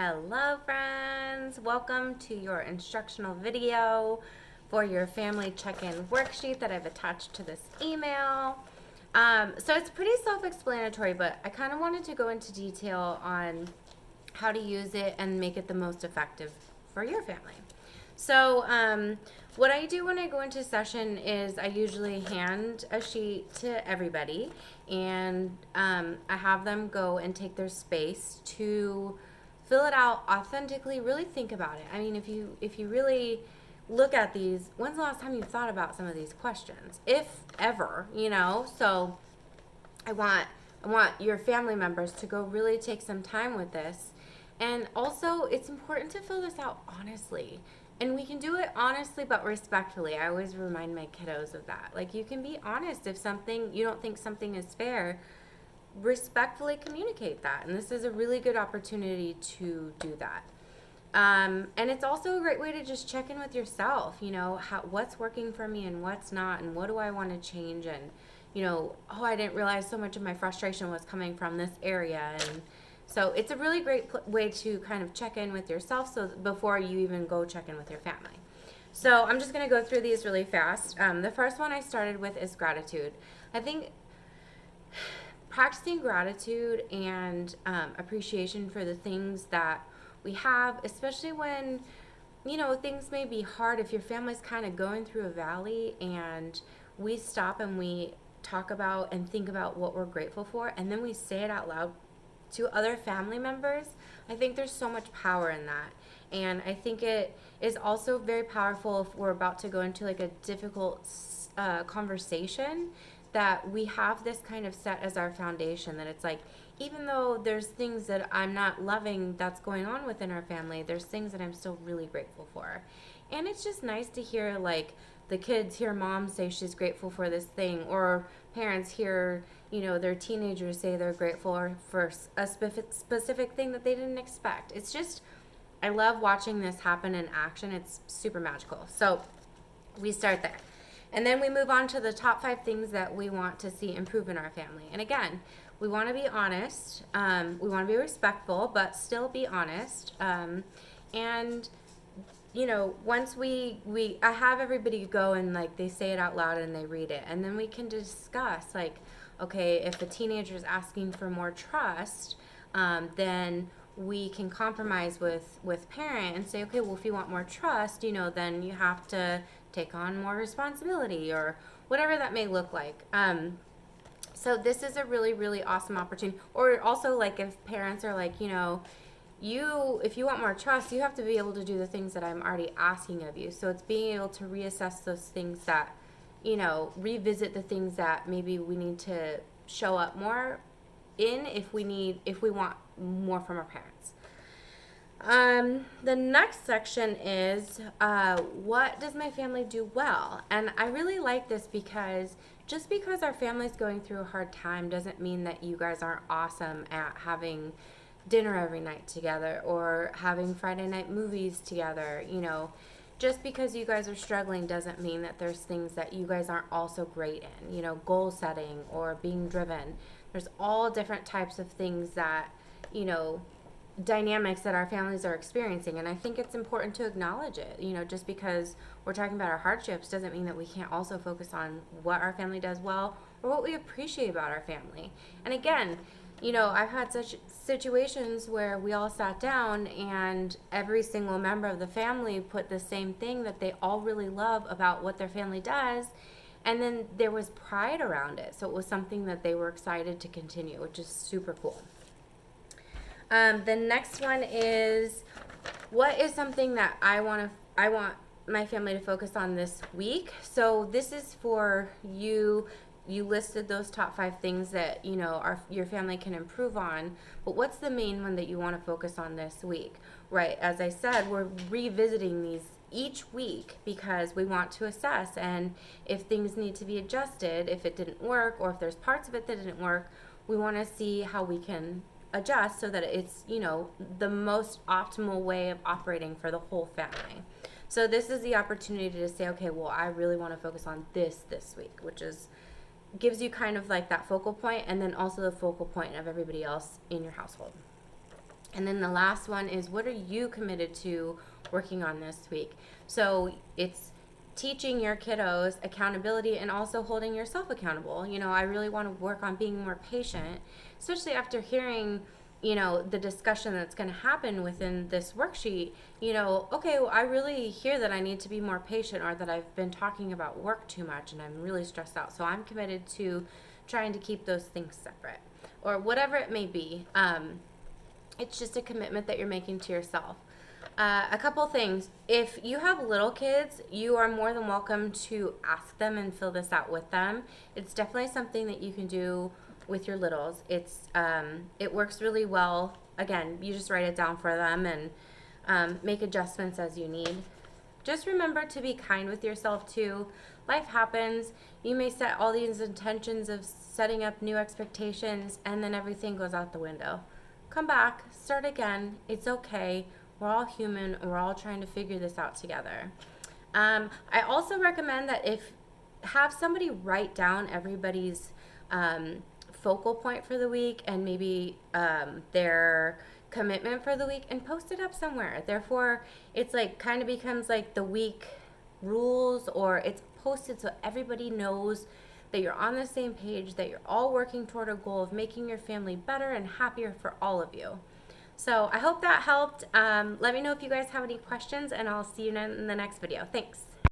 Hello friends, welcome to your instructional video for your family check-in worksheet that I've attached to this email. So it's pretty self-explanatory, but I kind of wanted to go into detail on how to use it and make it the most effective for your family. So what I do when I go into session is I usually hand a sheet to everybody, and I have them go and take their space to fill it out authentically. Really think about it. I mean, if you really look at these, when's the last time you thought about some of these questions, if ever? So I want your family members to go really take some time with this. And also, it's important to fill this out honestly. And we can do it honestly but respectfully. I always remind my kiddos of that. Like, you can be honest if something you don't think something is fair. Respectfully communicate that. And this is a really good opportunity to do that. And it's also a great way to just check in with yourself, what's working for me and what's not, and what do I want to change, and, I didn't realize so much of my frustration was coming from this area. And so it's a really great way to kind of check in with yourself so before you even go check in with your family. So I'm just going to go through these really fast. The first one I started with is gratitude. I think practicing gratitude and appreciation for the things that we have, especially when things may be hard. If your family's kind of going through a valley, and we stop and we talk about and think about what we're grateful for, and then we say it out loud to other family members, I think there's so much power in that. And I think it is also very powerful if we're about to go into like a difficult conversation, that we have this kind of set as our foundation, that it's like, even though there's things that I'm not loving that's going on within our family, there's things that I'm still really grateful for. And it's just nice to hear, like, the kids hear mom say she's grateful for this thing, or parents hear, their teenagers say they're grateful for a specific thing that they didn't expect. It's just, I love watching this happen in action. It's super magical. So we start there. And then we move on to the top 5 things that we want to see improve in our family. And again, we want to be honest. We want to be respectful, but still be honest. And once I have everybody go and, like, they say it out loud and they read it, and then we can discuss, like, okay, if a teenager is asking for more trust, then we can compromise with parent and say, okay, well, if you want more trust, then you have to take on more responsibility, or whatever that may look like. So this is a really, really awesome opportunity. Or also, like, if parents are like, if you want more trust, you have to be able to do the things that I'm already asking of you. So it's being able to reassess those things that, revisit the things that maybe we need to show up more in if we want more from our parents. The next section is, what does my family do well? And I really like this, because just because our family's going through a hard time doesn't mean that you guys aren't awesome at having dinner every night together, or having Friday night movies together. Just because you guys are struggling doesn't mean that there's things that you guys aren't also great in, goal setting or being driven. There's all different types of things that, dynamics that our families are experiencing, and I think it's important to acknowledge it. Just because we're talking about our hardships doesn't mean that we can't also focus on what our family does well, or what we appreciate about our family. And again, I've had such situations where we all sat down and every single member of the family put the same thing that they all really love about what their family does, and then there was pride around it. So it was something that they were excited to continue, which is super cool. The next one is, what is something that I want my family to focus on this week? So this is for you. You listed those top 5 things that your family can improve on, but what's the main one that you want to focus on this week? Right, as I said, we're revisiting these each week because we want to assess, and if things need to be adjusted, if it didn't work, or if there's parts of it that didn't work, we want to see how we can adjust so that it's the most optimal way of operating for the whole family. So this is the opportunity to say, okay, well, I really want to focus on this week, which gives you kind of like that focal point, and then also the focal point of everybody else in your household. And then the last one is, what are you committed to working on this week? So it's teaching your kiddos accountability and also holding yourself accountable. I really want to work on being more patient, especially after hearing, the discussion that's going to happen within this worksheet. Okay, well, I really hear that I need to be more patient, or that I've been talking about work too much and I'm really stressed out. So I'm committed to trying to keep those things separate, or whatever it may be. It's just a commitment that you're making to yourself. A couple things. If you have little kids, you are more than welcome to ask them and fill this out with them. It's definitely something that you can do with your littles. It works really well. Again, you just write it down for them and make adjustments as you need. Just remember to be kind with yourself too. Life happens. You may set all these intentions of setting up new expectations, and then everything goes out the window. Come back, start again. It's okay. We're all human. We're all trying to figure this out together. I also recommend that have somebody write down everybody's focal point for the week, and maybe their commitment for the week, and post it up somewhere. Therefore, it's like kind of becomes like the week rules, or it's posted so everybody knows that you're on the same page, that you're all working toward a goal of making your family better and happier for all of you. So I hope that helped. Let me know if you guys have any questions, and I'll see you in the next video. Thanks.